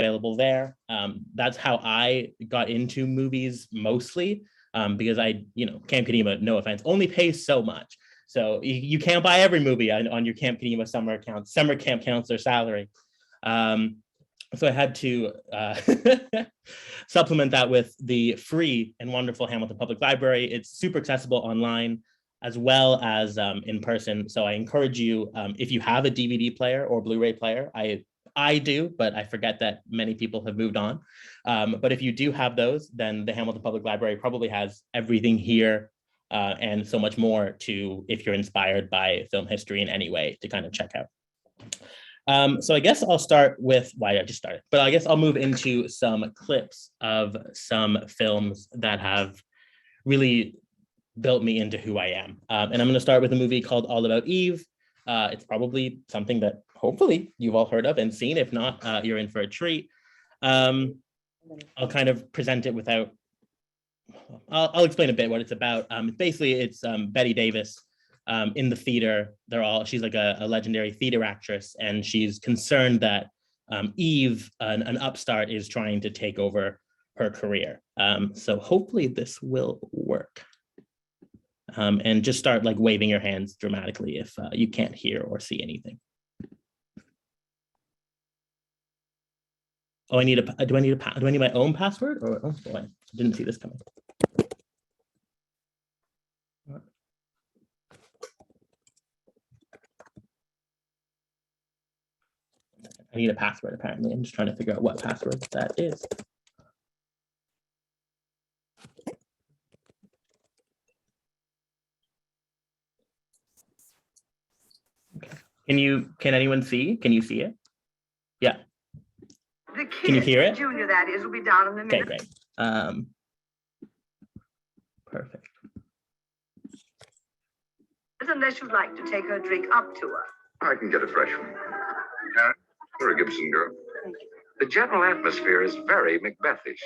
available there. That's how I got into movies mostly, because Camp Kadima, no offense, only pays so much. So you can't buy every movie on your Camp Kadima summer camp counselor salary. So I had to supplement that with the free and wonderful Hamilton Public Library. It's super accessible online as well as in person. So I encourage you, if you have a DVD player or Blu-ray player, I do, but I forget that many people have moved on. But if you do have those, then the Hamilton Public Library probably has everything here and so much more to, if you're inspired by film history in any way, to kind of check out. So I guess I'll start with why I just started, but I guess I'll move into some clips of some films that have really built me into who I am. And I'm going to start with a movie called All About Eve. It's probably something that hopefully you've all heard of and seen. If not, you're in for a treat. I'll kind of present it without, I'll explain a bit what it's about. Basically, it's Bette Davis in the theater. She's like a legendary theater actress, and she's concerned that Eve, an upstart, is trying to take over her career. So hopefully this will work. And just start like waving your hands dramatically if you can't hear or see anything. Oh, do I need my own password? Or, oh boy, I didn't see this coming. I need a password, apparently. I'm just trying to figure out what password that is. Okay. Can anyone see? Can you see it? Yeah. The kid, can you hear it? Junior, that is, will be down in a minute. Okay, great. Perfect. Unless you'd like to take her drink up to her. I can get a fresh one. Karen, you're a Gibson girl. The general atmosphere is very Macbethish.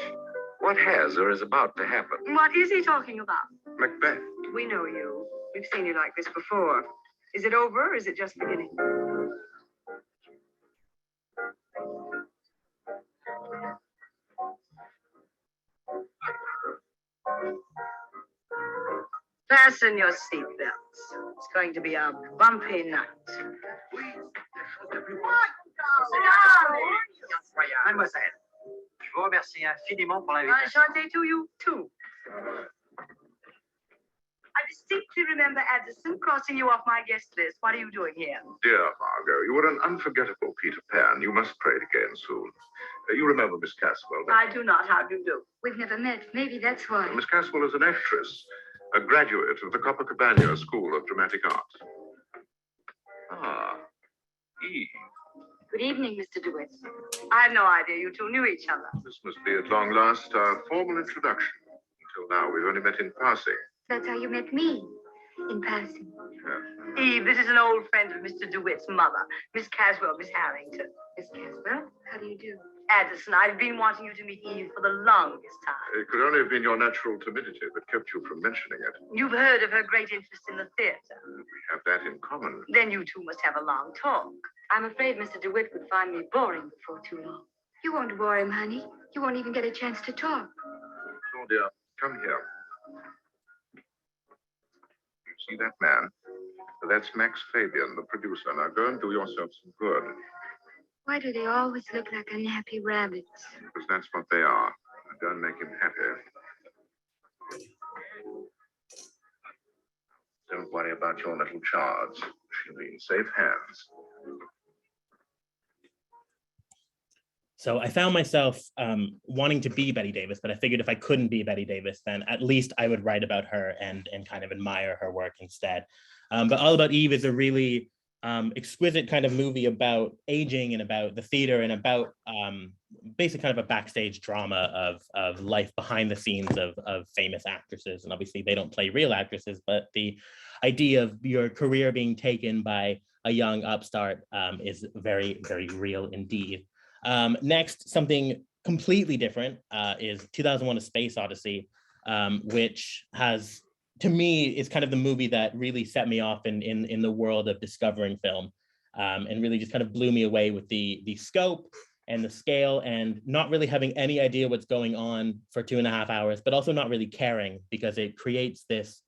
What has or is about to happen? What is he talking about? Macbeth. We know you. We've seen you like this before. Is it over or is it just beginning? Fasten your seatbelts. It's going to be a bumpy night. Mademoiselle, je vous remercie infiniment pour l'invitation. Enchanté to you, too. I distinctly remember Addison crossing you off my guest list. What are you doing here? Dear Margot, you were an unforgettable Peter Pan. You must play it again soon. You remember Miss Caswell? I do not. How do you do? We've never met. Maybe that's why. Miss Caswell is an actress, a graduate of the Copacabana School of Dramatic Art. Ah, Eve. Good evening, Mr. DeWitt. I had no idea you two knew each other. This must be at long last our formal introduction. Until now, we've only met in passing. That's how you met me, in passing. Eve, this is an old friend of Mr. DeWitt's mother, Miss Caswell, Miss Harrington. Miss Caswell, how do you do? Addison, I've been wanting you to meet Eve for the longest time. It could only have been your natural timidity that kept you from mentioning it. You've heard of her great interest in the theater. We have that in common. Then you two must have a long talk. I'm afraid Mr. DeWitt would find me boring before too long. You won't bore him, honey. You won't even get a chance to talk. Claudia, come here. You see that man? That's Max Fabian, the producer. Now go and do yourself some good. Why do they always look like unhappy rabbits? Because that's what they are. Go and make him happy. Don't worry about your little charge. She'll be in safe hands. So I found myself wanting to be Bette Davis, but I figured if I couldn't be Bette Davis, then at least I would write about her and kind of admire her work instead. But All About Eve is a really exquisite kind of movie about aging and about the theater and about basically kind of a backstage drama of life behind the scenes of famous actresses. And obviously they don't play real actresses, but the idea of your career being taken by a young upstart is very, very real indeed. Next, something completely different is 2001: A Space Odyssey, which has, to me, is kind of the movie that really set me off in the world of discovering film, and really just kind of blew me away with the scope and the scale, and not really having any idea what's going on for 2.5 hours, but also not really caring because it creates this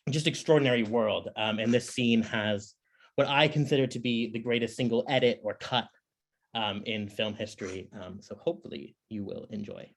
just extraordinary world. And this scene has what I consider to be the greatest single edit or cut in film history. So hopefully you will enjoy.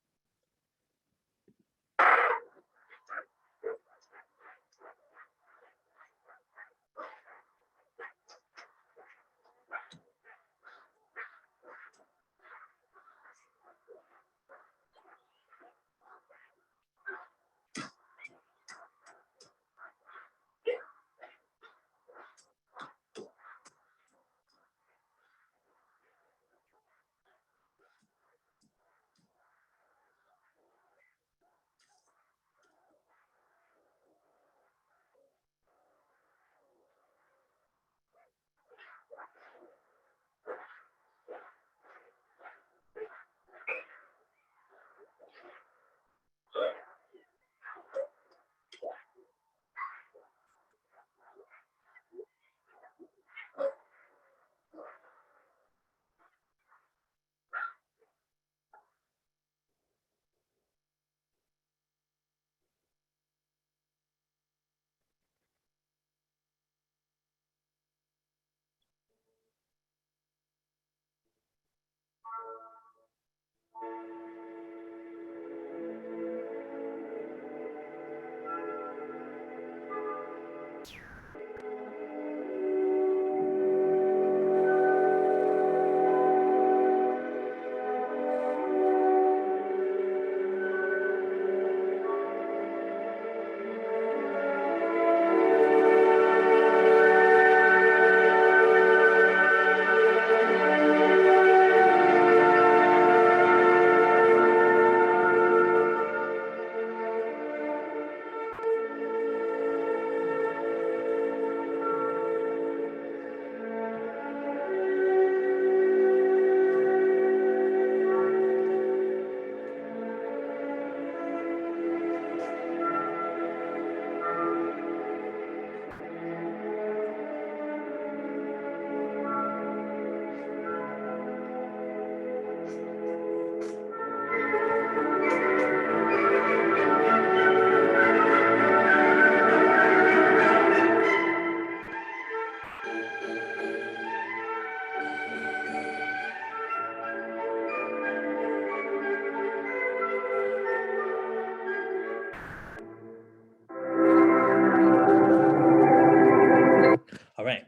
All right.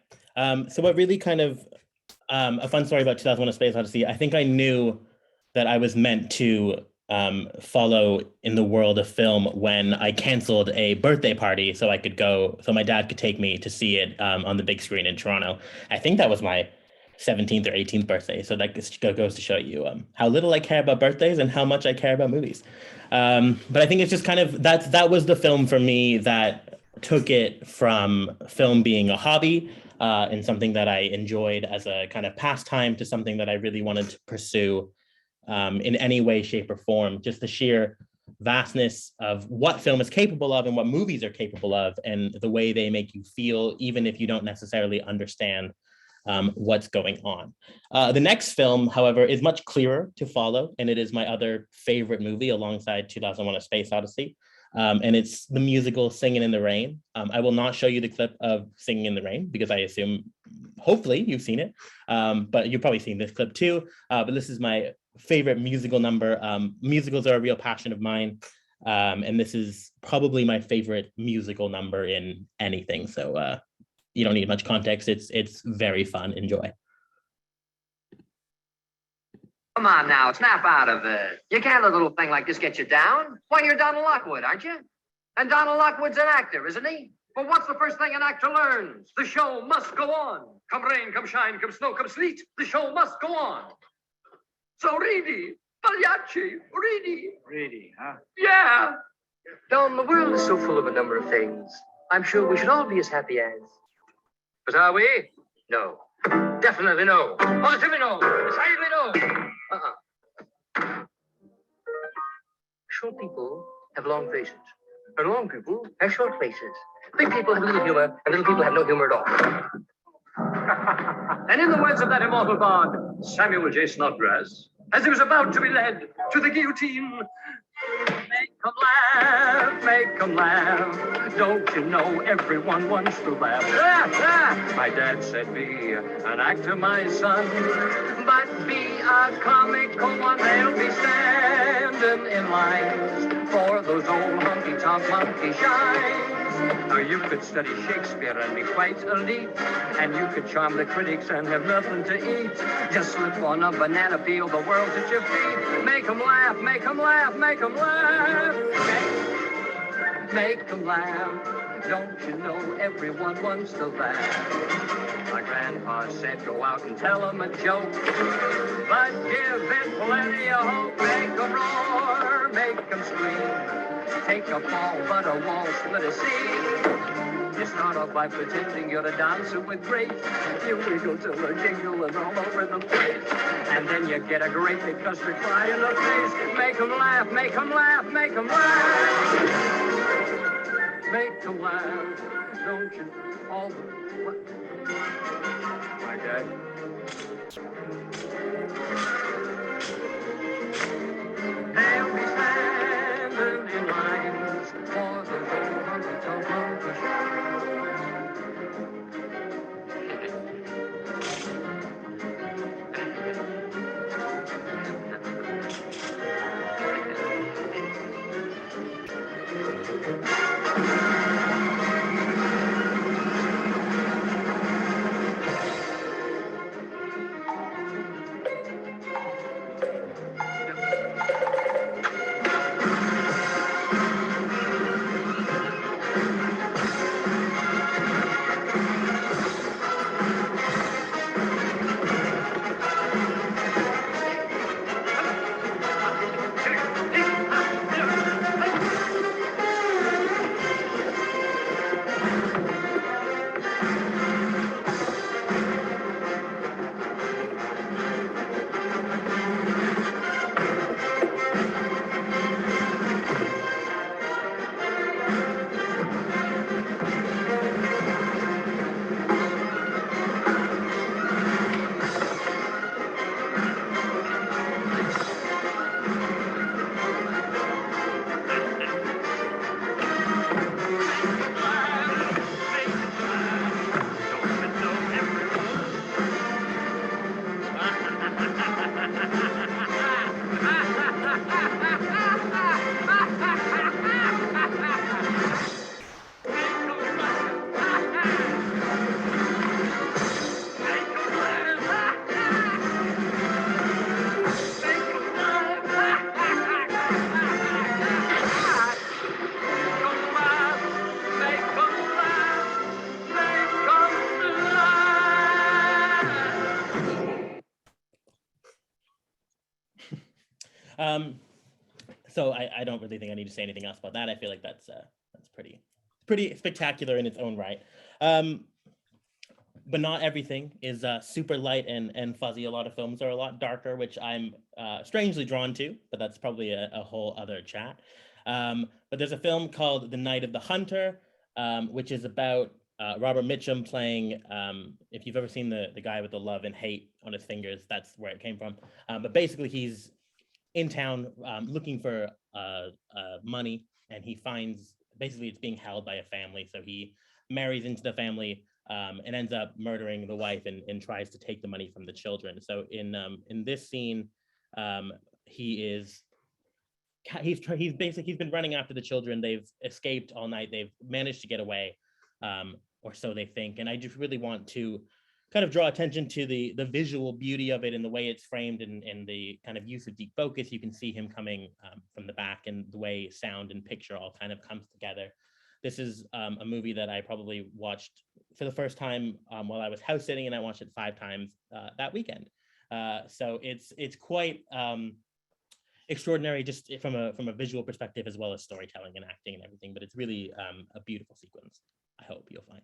So what really kind of a fun story about 2001: A Space Odyssey, I think I knew that I was meant to follow in the world of film when I canceled a birthday party so I could go, so my dad could take me to see it on the big screen in Toronto. I think that was my 17th or 18th birthday. So that goes to show you how little I care about birthdays and how much I care about movies. But I think it's just kind of, that was the film for me that took it from film being a hobby and something that I enjoyed as a kind of pastime to something that I really wanted to pursue in any way, shape, or form. Just the sheer vastness of what film is capable of and what movies are capable of, and the way they make you feel, even if you don't necessarily understand what's going on. The next film, however, is much clearer to follow, and it is my other favorite movie alongside 2001: A Space Odyssey. And it's the musical Singing in the Rain. I will not show you the clip of Singing in the Rain because I assume, hopefully, you've seen it, but you've probably seen this clip too. But this is my favorite musical number. Musicals are a real passion of mine, and this is probably my favorite musical number in anything. So you don't need much context. It's very fun. Enjoy. Come on now, snap out of it. You can't let a little thing like this get you down. Why, you're Donald Lockwood, aren't you? And Donald Lockwood's an actor, isn't he? But what's the first thing an actor learns? The show must go on. Come rain, come shine, come snow, come sleet, the show must go on. So Reedy, Pagliacci, Reedy. Reedy, huh? Yeah. Don, the world is so full of a number of things. I'm sure we should all be as happy as. But are we? No. Definitely no. Positively no. Decidedly no. Short people have long faces, and long people have short faces. Big people have little humor, and little people have no humor at all. And in the words of that immortal bard, Samuel J. Snodgrass, as he was about to be led to the guillotine. Make 'em laugh, make 'em laugh. Don't you know everyone wants to laugh? My dad said, be an actor, my son, but be a comical one. They'll be standing in lines for those old honky-tonk monkey shines. Now you could study Shakespeare and be quite elite, and you could charm the critics and have nothing to eat. Just slip on a banana peel, the world's at your feet. Make 'em laugh, make 'em laugh, make 'em laugh. Make 'em laugh. Don't you know everyone wants to laugh? My grandpa said go out and tell 'em a joke, but give it plenty of hope. Make 'em roar, make 'em scream. Take a fall, but a wall split a seam. You start off by pretending you're a dancer with grace. You wiggle till they're giggling all over the place. And then you get a great big custard pie in the face. Make 'em laugh, make 'em laugh, make 'em laugh. Make 'em laugh. Don't you all the... What? My dad. They'll be standing in lines for the old honky-tonk monkey show. So I don't really think I need to say anything else about that. I feel like that's pretty spectacular in its own right. But not everything is super light and fuzzy. A lot of films are a lot darker, which I'm strangely drawn to, but that's probably a whole other chat. But there's a film called The Night of the Hunter, which is about Robert Mitchum playing, if you've ever seen the guy with the love and hate on his fingers, that's where it came from. But basically he's in town looking for money, and he finds, basically it's being held by a family. So he marries into the family and ends up murdering the wife and tries to take the money from the children. So in this scene, he's been running after the children. They've escaped all night. They've managed to get away, or so they think. And I just really want to kind of draw attention to the visual beauty of it and the way it's framed and the kind of use of deep focus. You can see him coming from the back, and the way sound and picture all kind of comes together. This is a movie that I probably watched for the first time while I was house sitting, and I watched it 5 times that weekend. So it's quite extraordinary, just from a visual perspective, as well as storytelling and acting and everything. But it's really a beautiful sequence. I hope you'll find.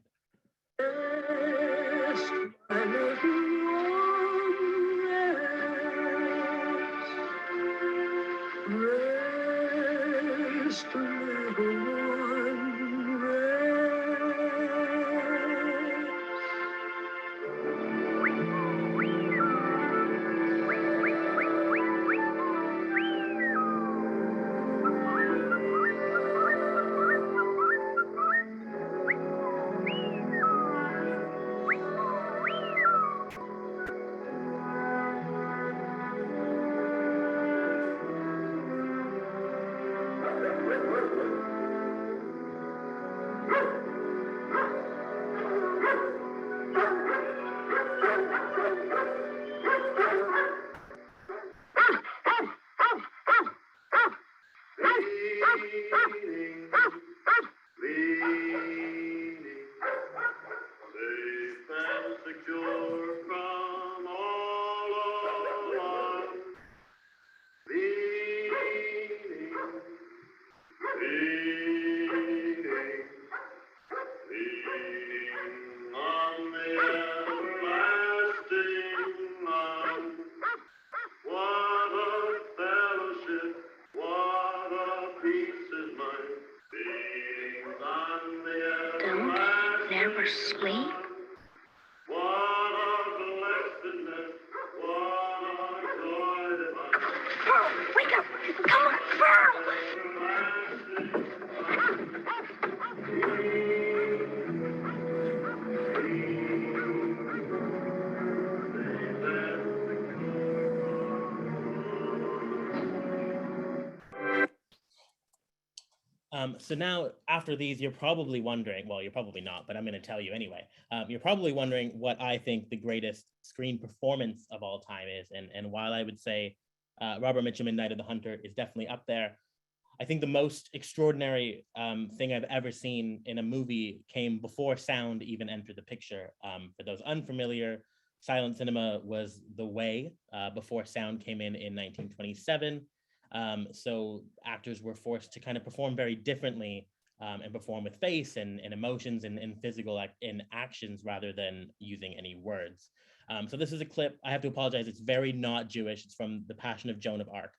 don't never sleep. Pearl, wake up! Come on, Pearl! So now after these, you're probably wondering, well, you're probably not, but I'm going to tell you anyway. You're probably wondering what I think the greatest screen performance of all time is. And while I would say Robert Mitchum in Night of the Hunter is definitely up there, I think the most extraordinary thing I've ever seen in a movie came before sound even entered the picture. For those unfamiliar, silent cinema was the way before sound came in 1927. So actors were forced to kind of perform very differently and perform with face and emotions and physical actions rather than using any words. So this is a clip. I have to apologize. It's very not Jewish. It's from The Passion of Joan of Arc.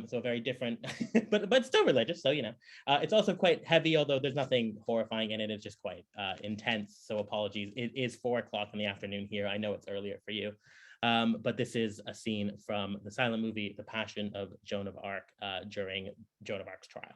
So very different, but still religious. So, you know, it's also quite heavy, although there's nothing horrifying in it. It's just quite intense. So apologies. It is 4 o'clock in the afternoon here. I know it's earlier for you. But this is a scene from the silent movie, The Passion of Joan of Arc, during Joan of Arc's trial.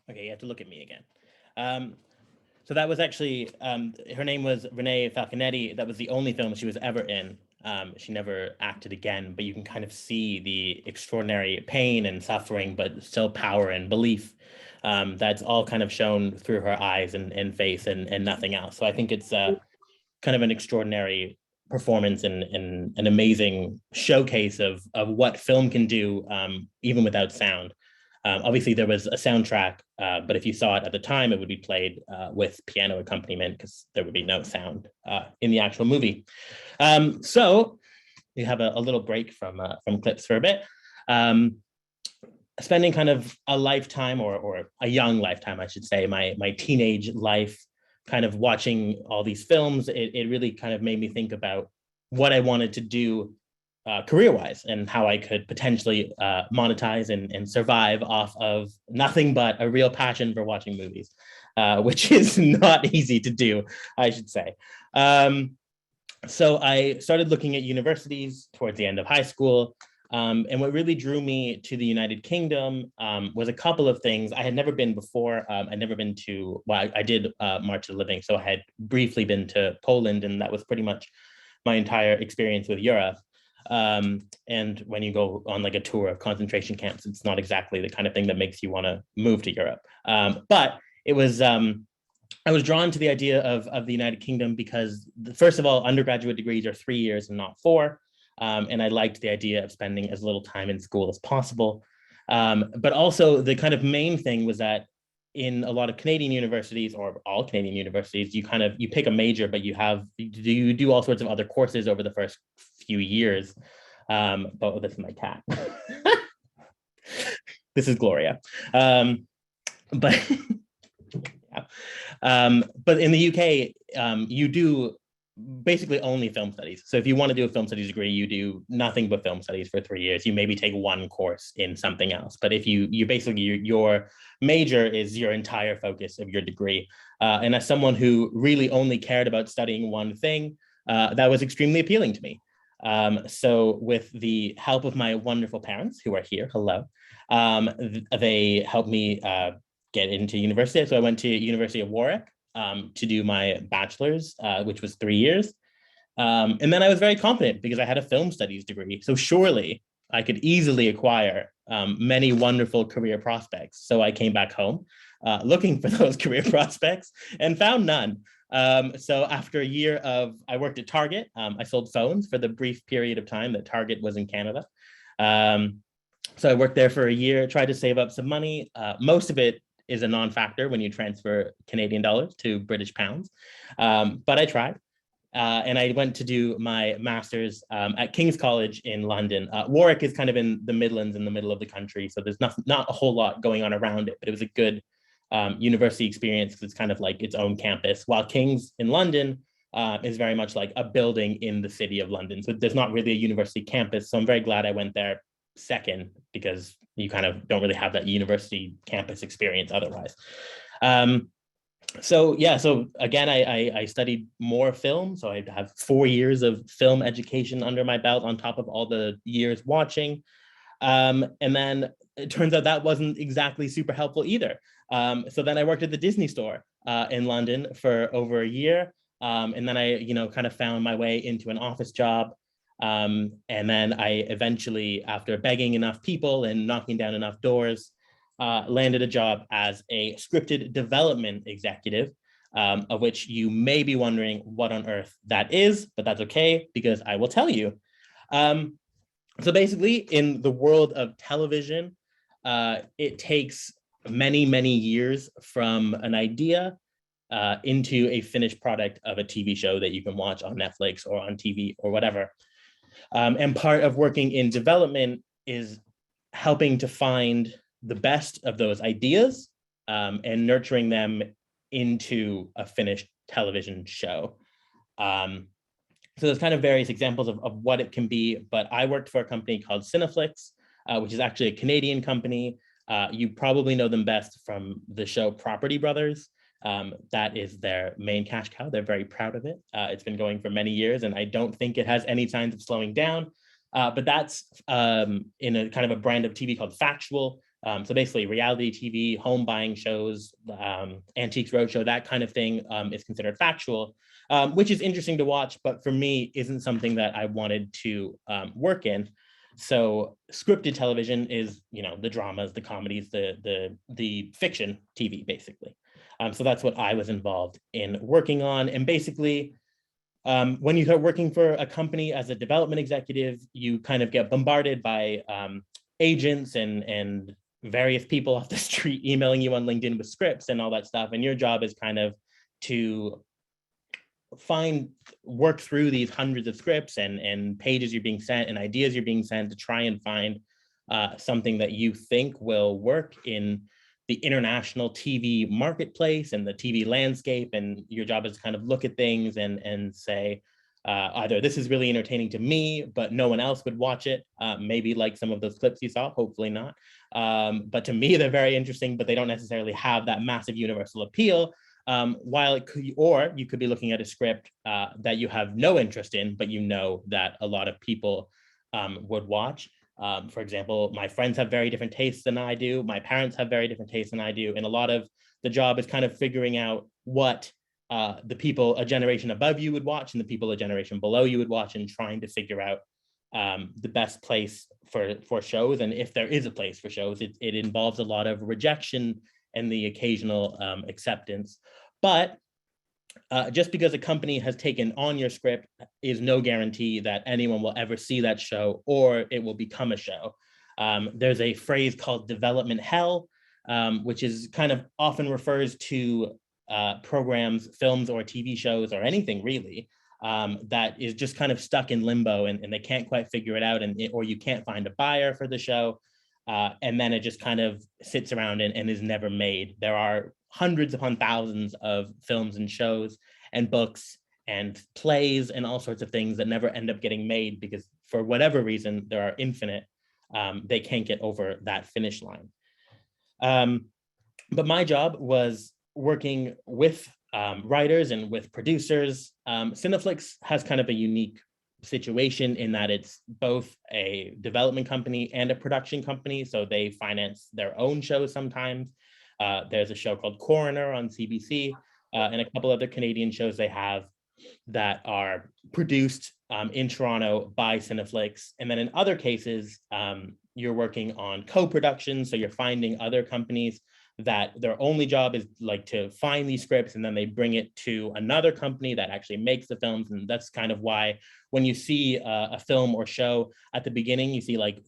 Okay, you have to look at me again. So that was actually, her name was Renee Falconetti. That was the only film she was ever in. She never acted again, but you can kind of see the extraordinary pain and suffering, but still power and belief that's all kind of shown through her eyes and face and nothing else. So I think it's kind of an extraordinary performance and an amazing showcase of what film can do, even without sound. Obviously, there was a soundtrack, but if you saw it at the time, it would be played with piano accompaniment because there would be no sound in the actual movie. So we have a little break from clips for a bit. Spending kind of a lifetime or a young lifetime, I should say, my teenage life, kind of watching all these films, it really kind of made me think about what I wanted to do career-wise and how I could potentially monetize and survive off of nothing but a real passion for watching movies, which is not easy to do, I should say. So I started looking at universities towards the end of high school. And what really drew me to the United Kingdom was a couple of things. I had never been before. I'd never been to, well, I did March of the Living. So I had briefly been to Poland, and that was pretty much my entire experience with Europe. And when you go on like a tour of concentration camps, it's not exactly the kind of thing that makes you want to move to Europe. But it was, I was drawn to the idea of the United Kingdom because, first of all, undergraduate degrees are 3 years and not 4. And I liked the idea of spending as little time in school as possible. But also the kind of main thing was that in a lot of Canadian universities, or all Canadian universities, you pick a major, but you do all sorts of other courses over the first few years. But this is my cat. This is Gloria. But in the UK, you do basically only film studies. So if you want to do a film studies degree, you do nothing but film studies for 3 years. You maybe take one course in something else. But if you basically, your major is your entire focus of your degree. And as someone who really only cared about studying one thing, that was extremely appealing to me. So with the help of my wonderful parents who are here, hello, they helped me get into university. So I went to University of Warwick to do my bachelor's, which was 3 years. And then I was very confident because I had a film studies degree. So surely I could easily acquire many wonderful career prospects. So I came back home looking for those career prospects and found none. So after a year I worked at Target. I sold phones for the brief period of time that Target was in Canada. So I worked there for a year, tried to save up some money. Most of it is a non-factor when you transfer Canadian dollars to British pounds. But I tried. And I went to do my master's at King's College in London. Warwick is kind of in the Midlands, in the middle of the country. So there's not a whole lot going on around it, but it was a good university experience because it's kind of like its own campus. While King's in London is very much like a building in the city of London. So there's not really a university campus. So I'm very glad I went there second because you kind of don't really have that university campus experience otherwise. So again, I studied more film. So I have 4 years of film education under my belt on top of all the years watching. And then it turns out that wasn't exactly super helpful either. So then I worked at the Disney store in London for over a year. And then I, kind of found my way into an office job. And then I eventually, after begging enough people and knocking down enough doors, landed a job as a scripted development executive, of which you may be wondering what on earth that is, but that's okay because I will tell you. So basically, in the world of television, it takes many, many years from an idea into a finished product of a TV show that you can watch on Netflix or on TV or whatever. And part of working in development is helping to find the best of those ideas and nurturing them into a finished television show. So there's kind of various examples of what it can be, but I worked for a company called Cineflix, which is actually a Canadian company. You probably know them best from the show Property Brothers. That is their main cash cow. They're very proud of it. It's been going for many years, and I don't think it has any signs of slowing down. But that's in a kind of a brand of TV called Factual. So basically reality TV, home buying shows, Antiques Roadshow, that kind of thing is considered factual, which is interesting to watch, but for me isn't something that I wanted to work in. So scripted television is, the dramas, the comedies, the fiction TV, basically. So that's what I was involved in working on. And basically, when you start working for a company as a development executive, you kind of get bombarded by agents and various people off the street emailing you on LinkedIn with scripts and all that stuff. And your job is kind of to work through these hundreds of scripts and pages you're being sent and ideas you're being sent to try and find something that you think will work in the international TV marketplace and the TV landscape, and your job is to kind of look at things and say, either this is really entertaining to me, but no one else would watch it, maybe like some of those clips you saw, hopefully not. But to me, they're very interesting, but they don't necessarily have that massive universal appeal. While it could, or you could be looking at a script that you have no interest in, but you know that a lot of people would watch. For example, my friends have very different tastes than I do. My parents have very different tastes than I do. And a lot of the job is kind of figuring out what the people a generation above you would watch and the people a generation below you would watch, and trying to figure out the best place for shows. And if there is a place for shows, it involves a lot of rejection and the occasional acceptance. But just because a company has taken on your script is no guarantee that anyone will ever see that show or it will become a show. There's a phrase called development hell, which is kind of often refers to programs, films, or TV shows, or anything really, that is just kind of stuck in limbo, and they can't quite figure it out, or you can't find a buyer for the show. And then it just kind of sits around and is never made. There are hundreds upon thousands of films and shows and books and plays and all sorts of things that never end up getting made because for whatever reason, there are infinite, they can't get over that finish line. But my job was working with writers and with producers. Cineflix has kind of a unique situation in that it's both a development company and a production company. So they finance their own shows sometimes. There's a show called Coroner on CBC and a couple other Canadian shows they have that are produced in Toronto by Cineflix. And then in other cases, you're working on co-production. So you're finding other companies that their only job is like to find these scripts, and then they bring it to another company that actually makes the films. And that's kind of why when you see a film or show at the beginning, you see like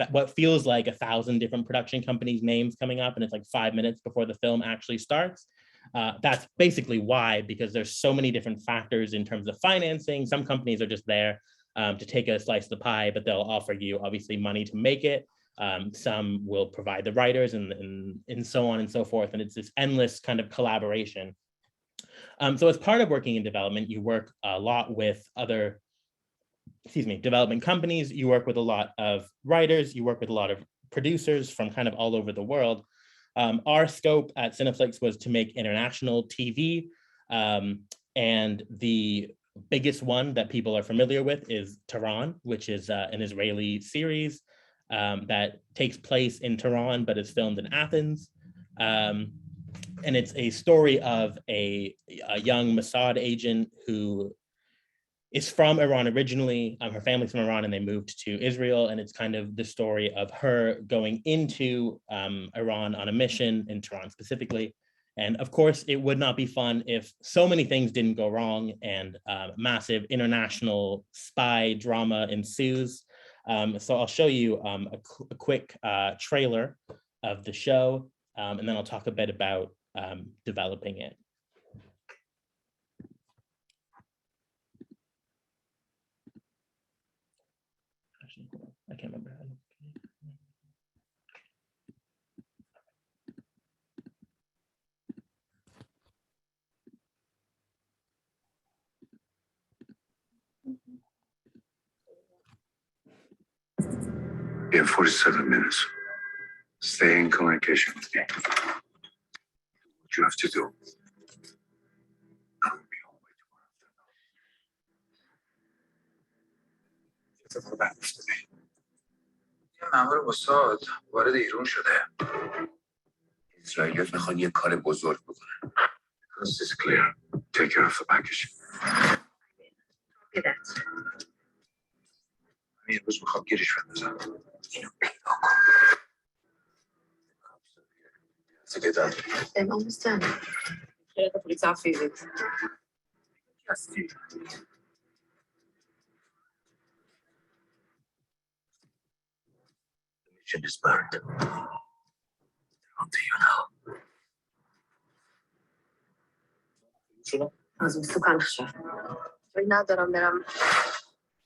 what feels like 1,000 different production companies' names coming up, and it's like 5 minutes before the film actually starts. That's basically why, because there's so many different factors in terms of financing. Some companies are just there to take a slice of the pie, but they'll offer you obviously money to make it. Some will provide the writers and so on and so forth. And it's this endless kind of collaboration. So as part of working in development, you work a lot with other, development companies. You work with a lot of writers. You work with a lot of producers from kind of all over the world. Our scope at Cineflix was to make international TV. And the biggest one that people are familiar with is Tehran, which is an Israeli series that takes place in Tehran, but is filmed in Athens. And it's a story of a young Mossad agent who is from Iran originally. Her family's from Iran and they moved to Israel. And it's kind of the story of her going into Iran on a mission, in Tehran specifically. And of course, it would not be fun if so many things didn't go wrong and massive international spy drama ensues. So I'll show you a quick trailer of the show, and then I'll talk a bit about developing it. Actually, I can't remember. You have 47 minutes. Stay in communication with me. What you have to do. I will be home by tomorrow afternoon. یه مأمور موساد وارد ایران شده. اسرائیلی‌ها میخوان یه کار بزرگ بکنن. This is clear. Take care of the package. من امروز میخوام گیرش بندازم. اینو پیدا کن. I'm almost done. The police officer. هستی. The mission is burned. On to you now. از سکان شد. ولی ندارم برم.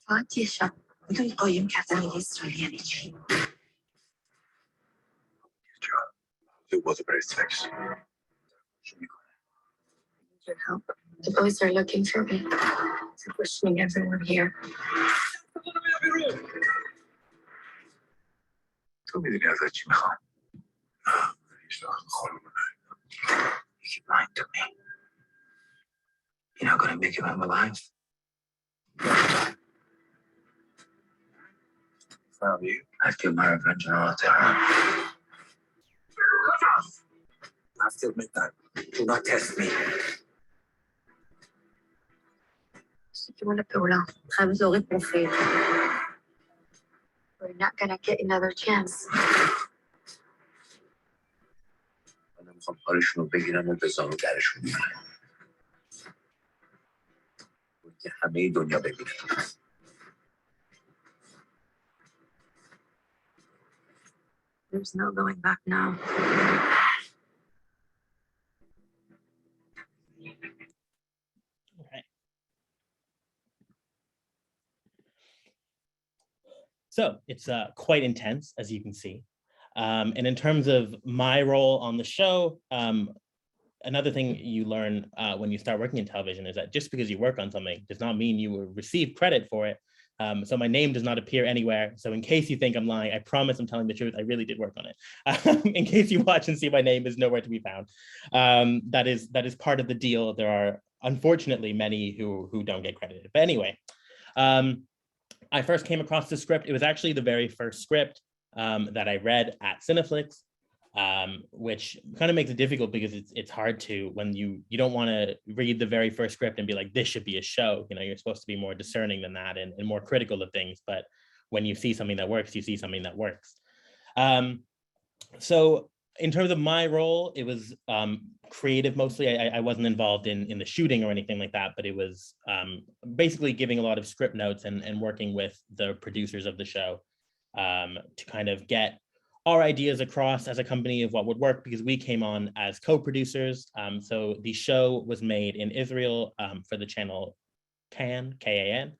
فقط یه شب. میدونی قایم کردن یه اسرائیلی یعنی چی؟ It was a very sex. I need your help. The boys are looking for me. They're questioning everyone here. تو میدونی ازت چی میخوام؟ You keep lying to me. You're not gonna make it out alive. From you, I'd get my revenge on all of Tehran. I still admit that. Do not test me. We're not gonna get another chance. من میخوام کارشون رو بگیرم و به زانو درشون میارم. که همه دنیا ببینه. There's no going back now. Okay. So it's quite intense, as you can see. And in terms of my role on the show, another thing you learn when you start working in television is that just because you work on something does not mean you will receive credit for it. So my name does not appear anywhere. So in case you think I'm lying, I promise I'm telling the truth. I really did work on it. In case you watch and see my name is nowhere to be found. That is part of the deal. There are unfortunately many who don't get credited. But anyway, I first came across the script. It was actually the very first script that I read at Cineflix, which kind of makes it difficult because it's hard to, when you don't want to read the very first script and be like, this should be a show. You know, you're supposed to be more discerning than that and more critical of things. But when you see something that works, you see something that works. So in terms of my role, it was creative mostly. I wasn't involved in the shooting or anything like that, but it was basically giving a lot of script notes and working with the producers of the show to kind of get our ideas across as a company of what would work, because we came on as co-producers. So the show was made in Israel for the channel KAN, K-A-N.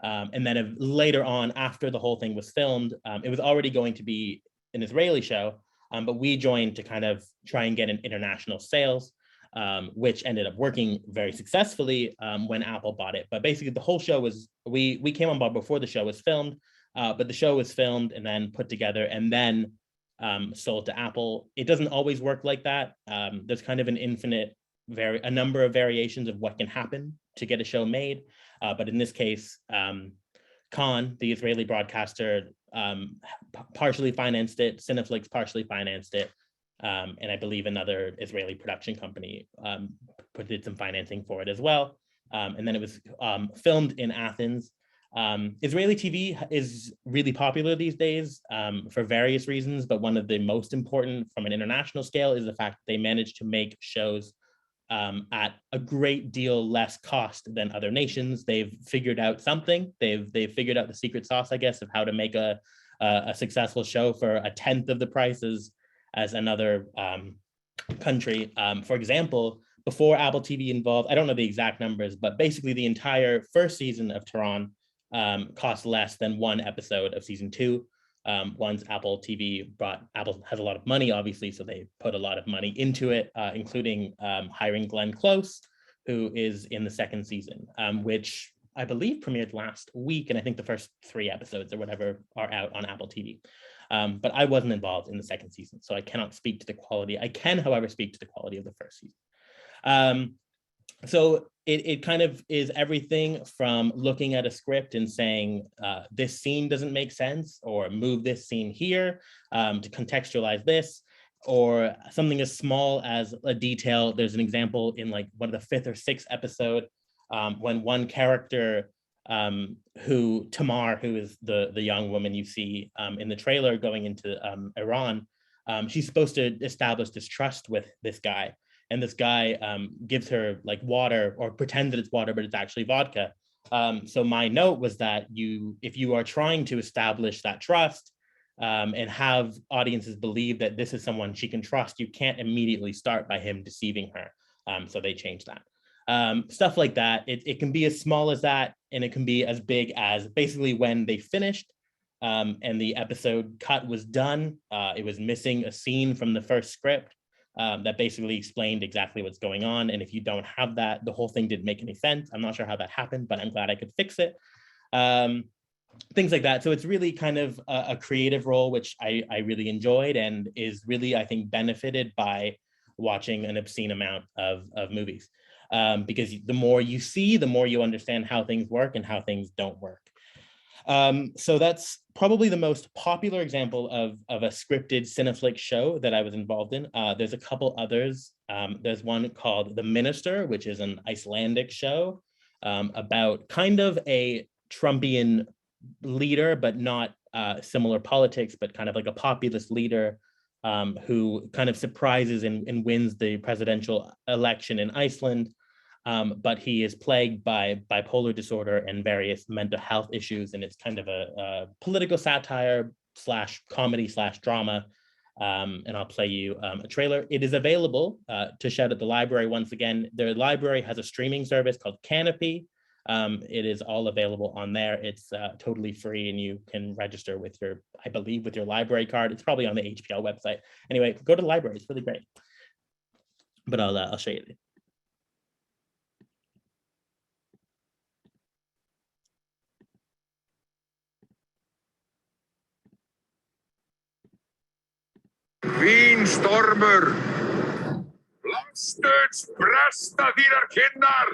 And then later on, after the whole thing was filmed, it was already going to be an Israeli show, but we joined to kind of try and get an international sales, which ended up working very successfully when Apple bought it. But basically the whole show was, we came on board before the show was filmed, but the show was filmed and then put together and then sold to Apple. It doesn't always work like that. There's kind of a number of variations of what can happen to get a show made. But in this case, KAN, the Israeli broadcaster, partially financed it. Cineflix partially financed it. And I believe another Israeli production company did some financing for it as well. And then it was filmed in Athens. Israeli TV is really popular these days for various reasons, but one of the most important from an international scale is the fact that they managed to make shows at a great deal less cost than other nations. They've figured out something. They've figured out the secret sauce, I guess, of how to make a successful show for a tenth of the prices as another country. For example, before Apple TV involved, I don't know the exact numbers, but basically the entire first season of Tehran cost less than one episode of season 2. Once Apple TV Apple has a lot of money, obviously, so they put a lot of money into it, including hiring Glenn Close, who is in the second season, which I believe premiered last week. And I think the first 3 episodes or whatever are out on Apple TV. But I wasn't involved in the second season, so I cannot speak to the quality. I can, however, speak to the quality of the first season. So it kind of is everything from looking at a script and saying, this scene doesn't make sense, or move this scene here to contextualize this, or something as small as a detail. There's an example in like one of the 5th or 6th episode when one character Tamar, who is the young woman you see in the trailer going into Iran, she's supposed to establish this trust with this guy. And this guy gives her like water, or pretends that it's water, but it's actually vodka. So my note was that if you are trying to establish that trust and have audiences believe that this is someone she can trust, you can't immediately start by him deceiving her. So they changed that. Stuff like that. It can be as small as that, and it can be as big as basically when they finished and the episode cut was done. It was missing a scene from the first script that basically explained exactly what's going on. And if you don't have that, the whole thing didn't make any sense. I'm not sure how that happened, but I'm glad I could fix it. Things like that. So it's really kind of a creative role, which I really enjoyed and is really, I think, benefited by watching an obscene amount of movies. Because the more you see, the more you understand how things work and how things don't work. So that's probably the most popular example of a scripted Cineflix show that I was involved in. There's a couple others. There's one called The Minister, which is an Icelandic show about kind of a Trumpian leader, but not similar politics, but kind of like a populist leader who kind of surprises and wins the presidential election in Iceland. But he is plagued by bipolar disorder and various mental health issues. And it's kind of a political satire / comedy / drama. And I'll play you a trailer. It is available to shout at the library. Once again, their library has a streaming service called Canopy. It is all available on there. It's totally free and you can register with your, I believe, with your library card. It's probably on the HPL website. Anyway, go to the library. It's really great. But I'll show you. Vínstormur, landstuds bresta þínar kinnar.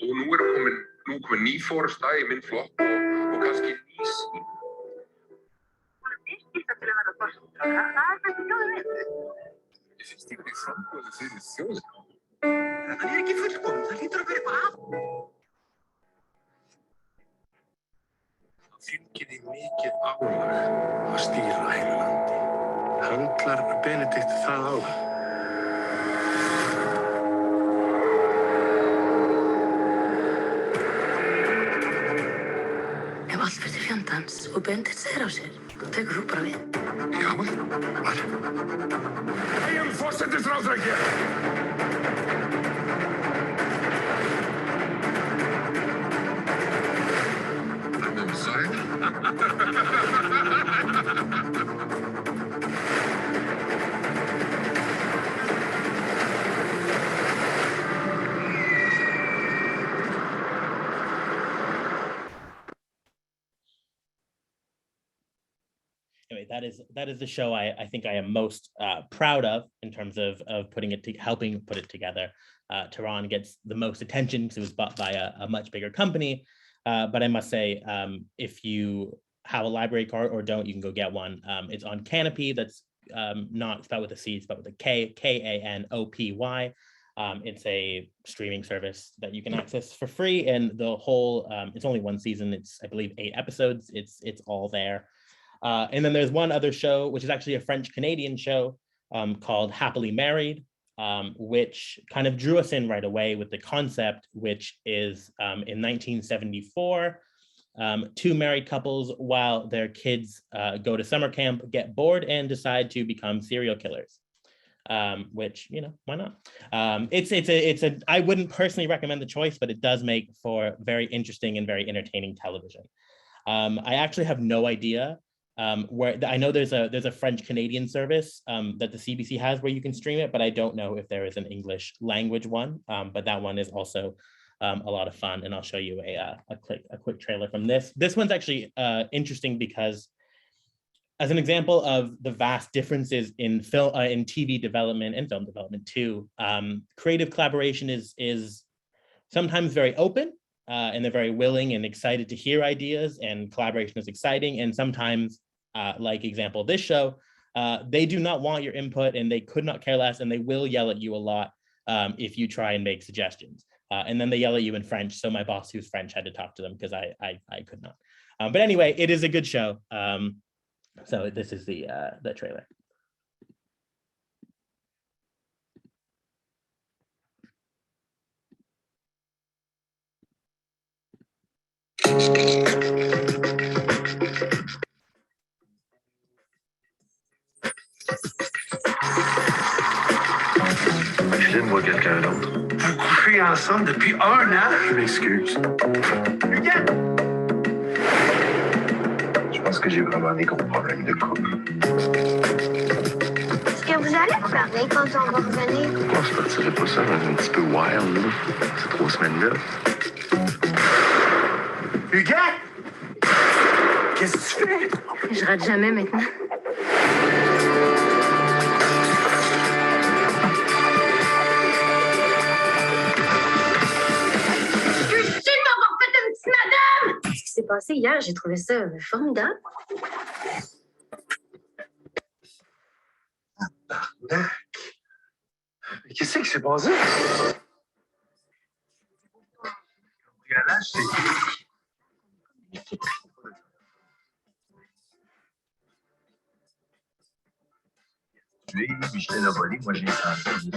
Og nú komin ný fórusta í minn flokk og kannski ný sín. Hún misskipta til að verða forsætisráðherra. Það kannski þjóðin vill. Ég finnst ég verið framboðið fyrir þjóðina. Hann ekki fullkominn, það hlýtur að vera eitthvað að. Það fylgir því mikið álag að stýra heilu landi. Höndlar Benedikt það álag? Ef allt fyrir til fjandans og Benedikt segir á sér, þá tekur þú bara við. Já, var. Eigum forsætisráðherra hér! Anyway, that is the show I think I am most proud of in terms of putting it helping put it together. Tehran gets the most attention because it was bought by a much bigger company. But I must say, if you have a library card or don't, you can go get one. It's on Canopy. That's not spelled with a C, it's spelled with a K, Kanopy. It's a streaming service that you can access for free. And the whole, it's only one season. It's, I believe, 8 episodes. It's all there. And then there's one other show, which is actually a French-Canadian show called Happily Married, which kind of drew us in right away with the concept, which is in 1974, 2 married couples, while their kids go to summer camp, get bored and decide to become serial killers, which, you know, why not? I wouldn't personally recommend the choice, but it does make for very interesting and very entertaining television. I actually have no idea where I know there's a French Canadian service that the CBC has where you can stream it, but I don't know if there is an English language one. But that one is also a lot of fun, and I'll show you a quick trailer from this. This one's actually interesting because, as an example of the vast differences in film, in TV development and film development too, creative collaboration is sometimes very open. And they're very willing and excited to hear ideas, and collaboration is exciting. And sometimes, like example, this show, they do not want your input and they could not care less, and they will yell at you a lot if you try and make suggestions. And then they yell at you in French. So my boss, who's French, had to talk to them because I could not. But anyway, it is a good show. So this is the trailer. Je voit quelqu'un d'autre. crié ensemble depuis 1 an. Je m'excuse. Huguette! Je pense que j'ai vraiment des gros problèmes de couple. Est-ce que vous allez reparler quand on va revenir? Moi, je partirais pas ça dans un petit peu wild, là, ces 3 semaines-là. Huguette! Qu'est-ce que tu fais? Je rate jamais maintenant. Ce qui s'est passé hier, j'ai trouvé ça formidable. Qu'est-ce qui s'est passé? Puis je t'ai volé, moi j'ai senti.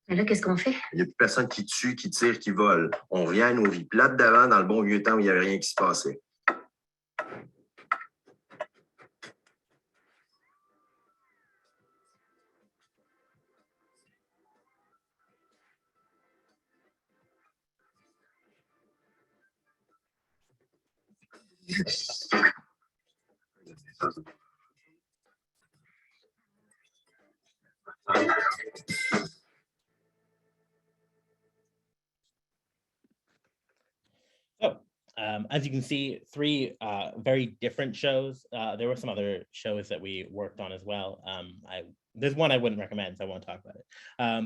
Mais là, qu'est-ce qu'on fait? Il n'y a plus personne qui tue, qui tire, qui vole. On revient à nos vies plates d'avant dans le bon vieux temps où il n'y avait rien qui se passait. So, as you can see, 3 very different shows. There were some other shows that we worked on as well. There's one I wouldn't recommend, so I won't talk about it.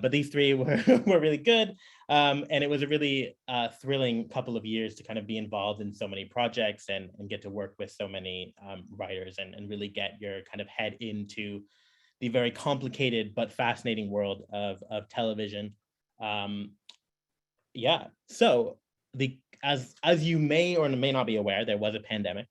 But these 3 were, were really good. And it was a really thrilling couple of years to kind of be involved in so many projects and get to work with so many writers and really get your kind of head into the very complicated but fascinating world of television. Yeah, so as you may or may not be aware, there was a pandemic,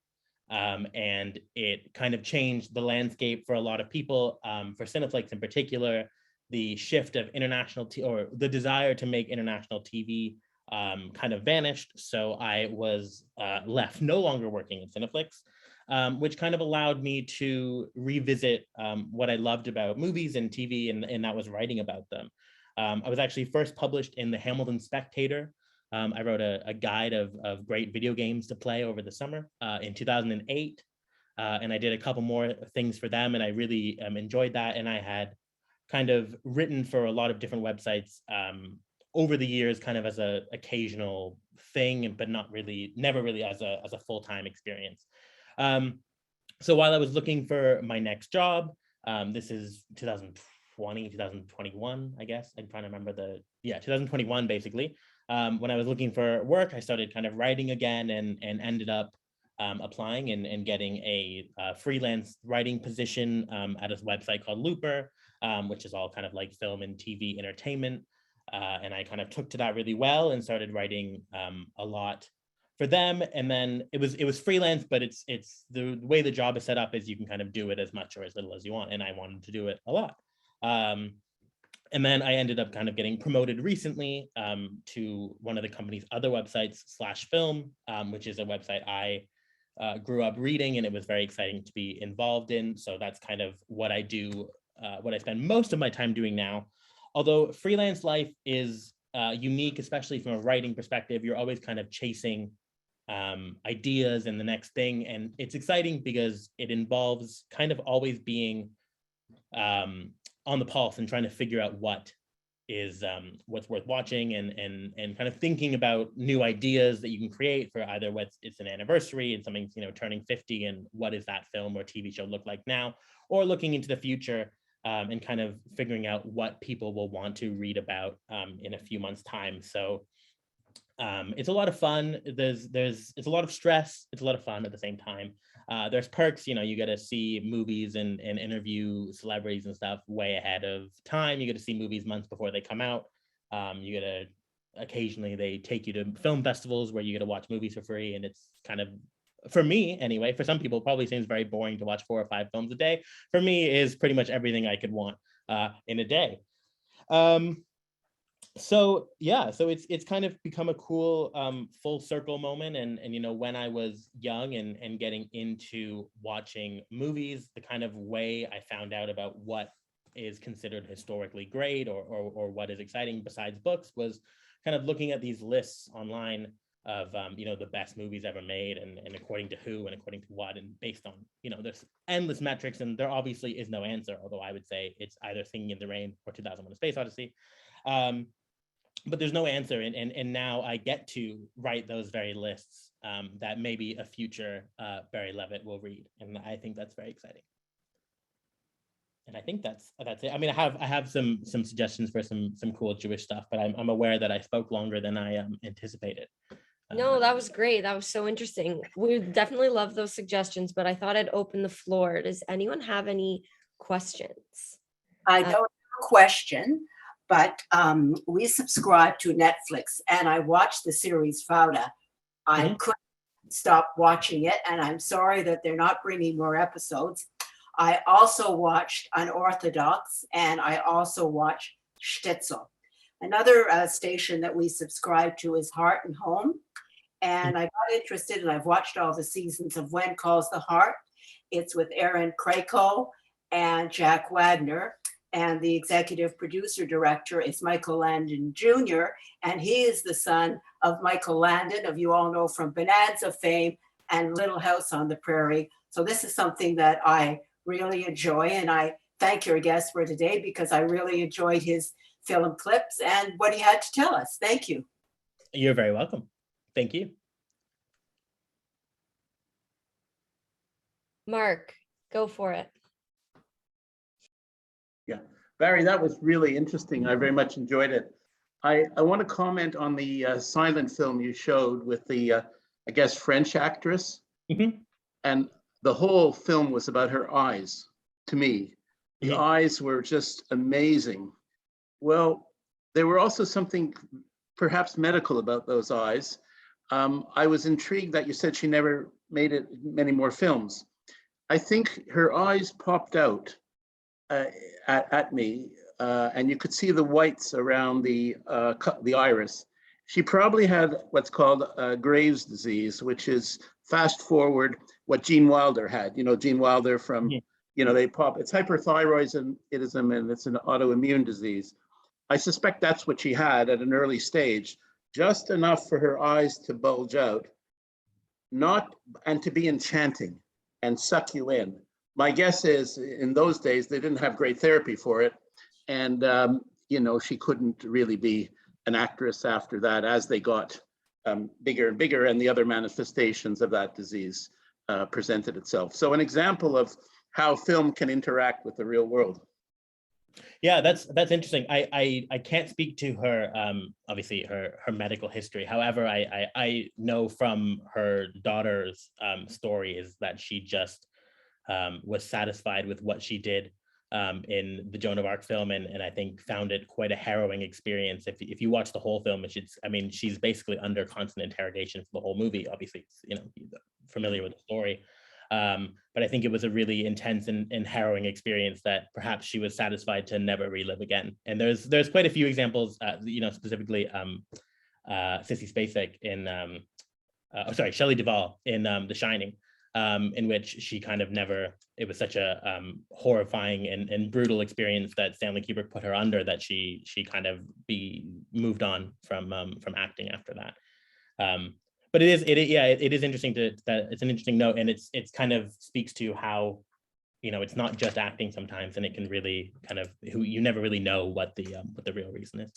and it kind of changed the landscape for a lot of people. For Cineflix in particular, the shift of international or the desire to make international TV kind of vanished. So I was left no longer working at Cineflix, which kind of allowed me to revisit what I loved about movies and TV, and that was writing about them. I was actually first published in the Hamilton Spectator. I wrote a guide of great video games to play over the summer in 2008. And I did a couple more things for them, and I really enjoyed that. And I had kind of written for a lot of different websites over the years, kind of as a occasional thing, but never really as a full-time experience. So while I was looking for my next job, this is 2021, I guess. I'm trying to remember 2021, basically. When I was looking for work, I started kind of writing again and ended up applying and getting a freelance writing position at a website called Looper, which is all kind of like film and TV entertainment. And I kind of took to that really well and started writing a lot for them. And then it was freelance, but it's the way the job is set up is you can kind of do it as much or as little as you want. And I wanted to do it a lot. And then I ended up kind of getting promoted recently to one of the company's other websites, /Film, which is a website I grew up reading, and it was very exciting to be involved in. So that's kind of what I do, what I spend most of my time doing now. Although freelance life is unique, especially from a writing perspective, you're always kind of chasing ideas and the next thing. And it's exciting because it involves kind of always being on the pulse and trying to figure out what is what's worth watching and kind of thinking about new ideas that you can create for either it's an anniversary and something's turning 50 and what does that film or TV show look like now, or looking into the future and kind of figuring out what people will want to read about in a few months' time. So it's a lot of fun. It's a lot of stress. It's a lot of fun at the same time. There's perks, you get to see movies and interview celebrities and stuff way ahead of time. You get to see movies months before they come out. You get to occasionally they take you to film festivals where you get to watch movies for free, and it's kind of, for me anyway, for some people probably seems very boring to watch 4 or 5 films a day. For me, is pretty much everything I could want in a day. So yeah, so it's kind of become a cool full circle moment, and when I was young and getting into watching movies, the kind of way I found out about what is considered historically great or what is exciting besides books, was kind of looking at these lists online of the best movies ever made, and according to who and according to what, and based on there's endless metrics, and there obviously is no answer, although I would say it's either Singing in the Rain or 2001: A Space Odyssey. But there's no answer, and now I get to write those very lists that maybe a future Barry Levitt will read, and I think that's very exciting. And I think that's it. I mean, I have some suggestions for some cool Jewish stuff, but I'm aware that I spoke longer than I anticipated. No, that was great. That was so interesting. We definitely love those suggestions, but I thought I'd open the floor. Does anyone have any questions? I don't have a question, but we subscribe to Netflix, and I watched the series Fauda. I couldn't stop watching it, and I'm sorry that they're not bringing more episodes. I also watched Unorthodox, and I also watched Stitzel. Another station that we subscribe to is Heart and Home. And I got interested, and I've watched all the seasons of When Calls the Heart. It's with Aaron Krakow and Jack Wagner. And the executive producer director is Michael Landon Jr. And he is the son of Michael Landon, of you all know from Bonanza fame and Little House on the Prairie. So this is something that I really enjoy. And I thank your guest for today because I really enjoyed his film clips and what he had to tell us. Thank you. You're very welcome. Thank you. Mark, go for it. Yeah, Barry, that was really interesting. I very much enjoyed it. I want to comment on the silent film you showed with the, I guess, French actress. And the whole film was about her eyes, to me. The eyes were just amazing. Well, there were also something perhaps medical about those eyes. I was intrigued that you said she never made it many more films. I think her eyes popped out at me, and you could see the whites around the iris. She probably had what's called Graves' disease, which is fast forward what Gene Wilder had. You know, Gene Wilder from, they pop, it's hyperthyroidism, and it's an autoimmune disease. I suspect that's what she had at an early stage, just enough for her eyes to bulge out, and to be enchanting and suck you in. My guess is in those days, they didn't have great therapy for it. And, she couldn't really be an actress after that as they got bigger and bigger, and the other manifestations of that disease presented itself. So an example of how film can interact with the real world. Yeah, that's interesting. I can't speak to her, obviously her medical history. However, I know from her daughter's story is that she just was satisfied with what she did in the Joan of Arc film, and I think found it quite a harrowing experience. If you watch the whole film, she's basically under constant interrogation for the whole movie. Obviously, familiar with the story. But I think it was a really intense and harrowing experience that perhaps she was satisfied to never relive again. And there's quite a few examples, specifically Sissy Spacek in, Shelley Duvall in The Shining, in which she kind of it was such a horrifying and brutal experience that Stanley Kubrick put her under that she kind of moved on from acting after that. But it is interesting that it's an interesting note, and it's kind of speaks to how, it's not just acting sometimes, and it can really kind of, you never really know what the real reason is.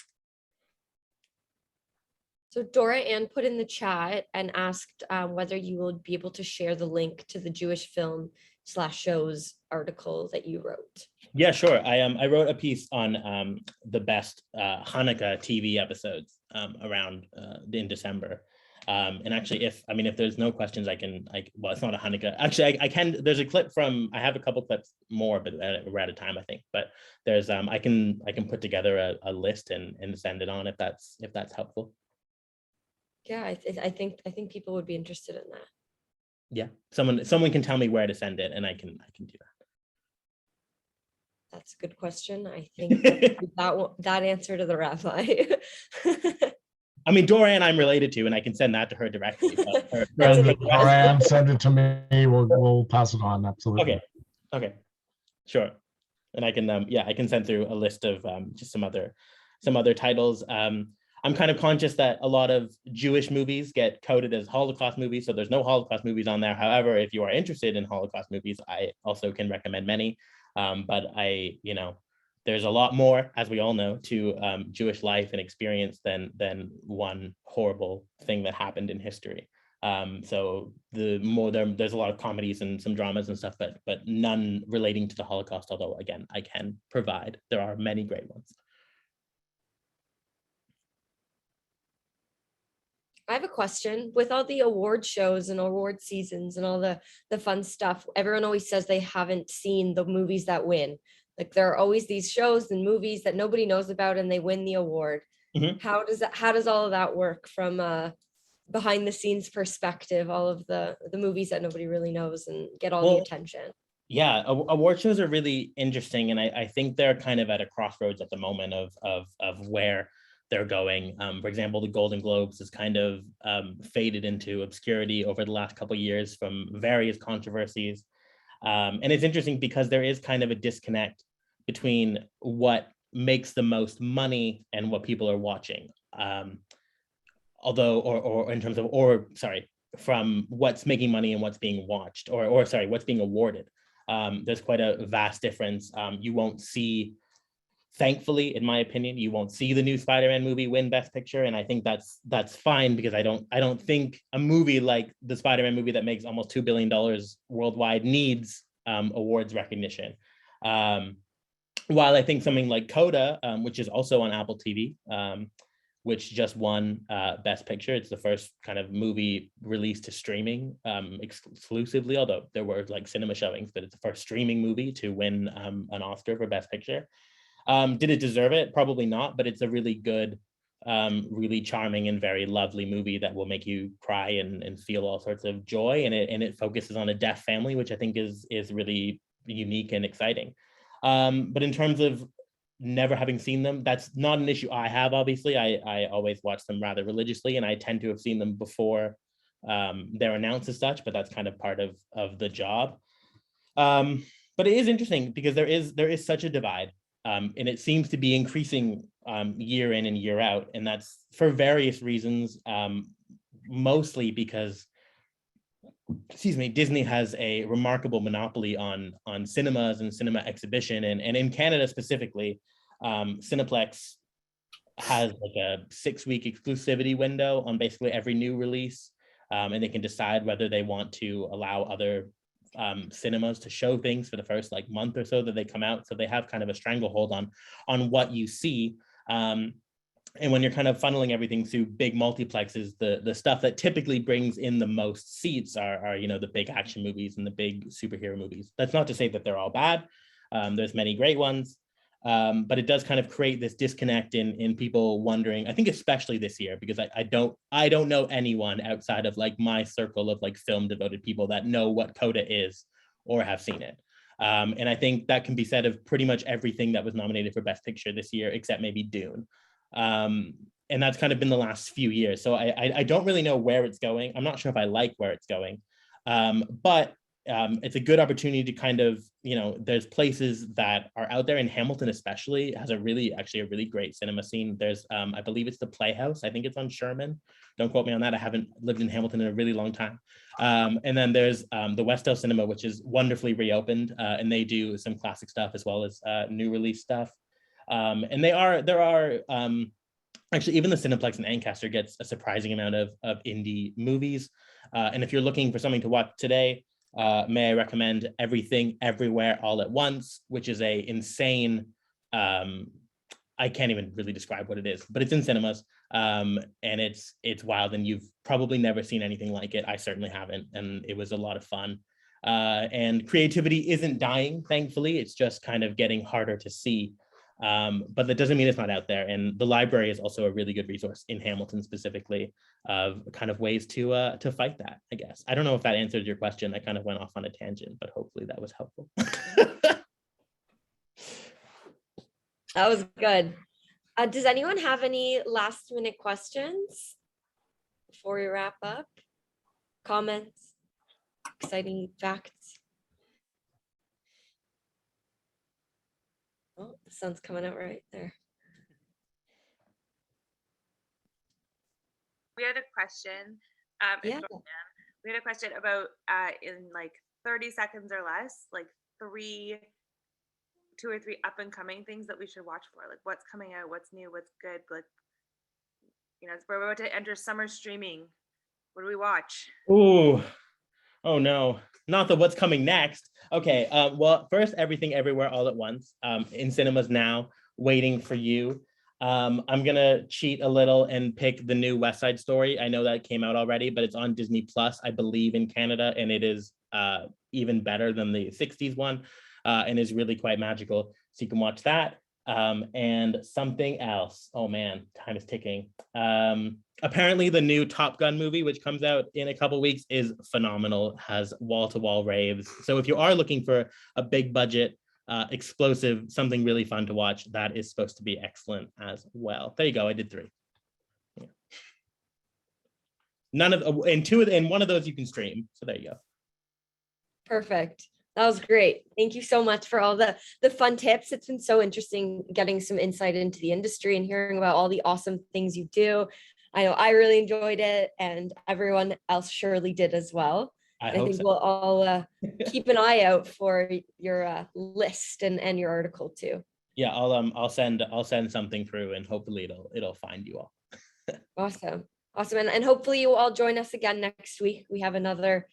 So Dora Ann put in the chat and asked whether you will be able to share the link to the Jewish film / shows article that you wrote. Yeah, sure. I wrote a piece on the best Hanukkah TV episodes around in December. And actually, if there's no questions, well, it's not a Hanukkah. Actually, I can, there's a clip I have a couple clips more, but we're out of time, I think. But there's, I can put together a list and send it on if that's helpful. Yeah, I think people would be interested in that. Yeah, someone can tell me where to send it, and I can do that. That's a good question. I think that answer to the rabbi. I mean, Dora Ann I'm related to, and I can send that to her directly. Dora Ann, send it to me. We'll pass it on. Absolutely. Okay. Sure. And I can I can send through a list of just some other titles. I'm kind of conscious that a lot of Jewish movies get coded as Holocaust movies, so there's no Holocaust movies on there. However, if you are interested in Holocaust movies, I also can recommend many. But there's a lot more, as we all know, to Jewish life and experience than one horrible thing that happened in history. So there's a lot of comedies and some dramas and stuff, but none relating to the Holocaust, although again, I can provide. There are many great ones. I have a question. With all the award shows and award seasons and all the fun stuff, everyone always says they haven't seen the movies that win. Like there are always these shows and movies that nobody knows about and they win the award. Mm-hmm. How does all of that work from a behind the scenes perspective, all of the movies that nobody really knows and get all the attention? Yeah, award shows are really interesting. And I think they're kind of at a crossroads at the moment of where they're going. For example, the Golden Globes has kind of faded into obscurity over the last couple of years from various controversies. And it's interesting because there is kind of a disconnect between what makes the most money and what people are watching. From what's making money and what's being watched, what's being awarded. There's quite a vast difference. You won't see, thankfully, in my opinion, you won't see the new Spider-Man movie win Best Picture, and I think that's fine because I don't think a movie like the Spider-Man movie that makes almost $2 billion worldwide needs awards recognition. While I think something like Coda, which is also on Apple TV, which just won Best Picture. It's the first kind of movie released to streaming exclusively, although there were like cinema showings, but it's the first streaming movie to win an Oscar for Best Picture. Did it deserve it? Probably not, but it's a really good, really charming and very lovely movie that will make you cry and feel all sorts of joy. And it focuses on a deaf family, which I think is really unique and exciting. But in terms of never having seen them, that's not an issue I have. Obviously, I always watch them rather religiously, and I tend to have seen them before they're announced as such, but that's kind of part of the job. But it is interesting because there is such a divide, and it seems to be increasing year in and year out, and that's for various reasons, mostly because Disney has a remarkable monopoly on cinemas and cinema exhibition, and in Canada specifically, Cineplex has like a 6-week exclusivity window on basically every new release, and they can decide whether they want to allow other cinemas to show things for the first like month or so that they come out. So they have kind of a stranglehold on what you see. And when you're kind of funneling everything through big multiplexes, the stuff that typically brings in the most seats are the big action movies and the big superhero movies. That's not to say that they're all bad. There's many great ones, but it does kind of create this disconnect in people wondering. I think especially this year, because I don't know anyone outside of like my circle of like film devoted people that know what Coda is or have seen it. And I think that can be said of pretty much everything that was nominated for Best Picture this year, except maybe Dune. And that's kind of been the last few years. So I don't really know where it's going. I'm not sure if I like where it's going, but it's a good opportunity to kind of, there's places that are out there, in Hamilton especially has actually a really great cinema scene. There's, I believe it's the Playhouse. I think it's on Sherman. Don't quote me on that. I haven't lived in Hamilton in a really long time. And then there's the West Elm Cinema, which is wonderfully reopened, and they do some classic stuff as well as new release stuff. And there are actually, even the Cineplex in Ancaster gets a surprising amount of indie movies. And if you're looking for something to watch today, may I recommend Everything Everywhere All at Once, which is a insane, I can't even really describe what it is, but it's in cinemas, and it's wild, and you've probably never seen anything like it. I certainly haven't, and it was a lot of fun. And creativity isn't dying, thankfully. It's just kind of getting harder to see. But that doesn't mean it's not out there. And the library is also a really good resource in Hamilton specifically, of kind of ways to fight that, I guess. I don't know if that answered your question. I kind of went off on a tangent, but hopefully that was helpful. That was good. Does anyone have any last minute questions before we wrap up? Comments? Exciting facts? the sun's coming out right there. We had a question. Yeah. We had a question about in like 30 seconds or less, like 2 or 3 up and coming things that we should watch for, like what's coming out, what's new, what's good, like, you know, we're about to enter summer streaming. What do we watch? Ooh, oh no, not the what's coming next. Okay, well, first, Everything Everywhere All at Once, in cinemas now, waiting for you. I'm gonna cheat a little and pick the new West Side Story. I know that came out already, but it's on Disney Plus, I believe, in Canada, and it is even better than the 60s one, and is really quite magical. So you can watch that. And something else. Oh man, time is ticking. Apparently the new Top Gun movie, which comes out in a couple weeks, is phenomenal, has wall-to-wall raves. So if you are looking for a big budget, explosive, something really fun to watch, that is supposed to be excellent as well. There you go, I did 3. Yeah. And one of those you can stream. So there you go. Perfect. That was great. Thank you so much for all the fun tips. It's been so interesting getting some insight into the industry and hearing about all the awesome things you do. I know I really enjoyed it, and everyone else surely did as well. I think so. We'll all keep an eye out for your list and your article too. Yeah, I'll send something through, and hopefully it'll find you all. Awesome. And hopefully you all join us again next week. We have another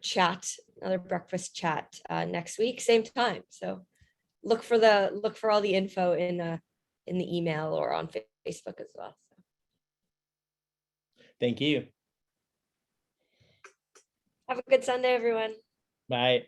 chat, another breakfast chat next week, same time. So look for all the info in the email or on Facebook as well. So. Thank you. Have a good Sunday, everyone. Bye.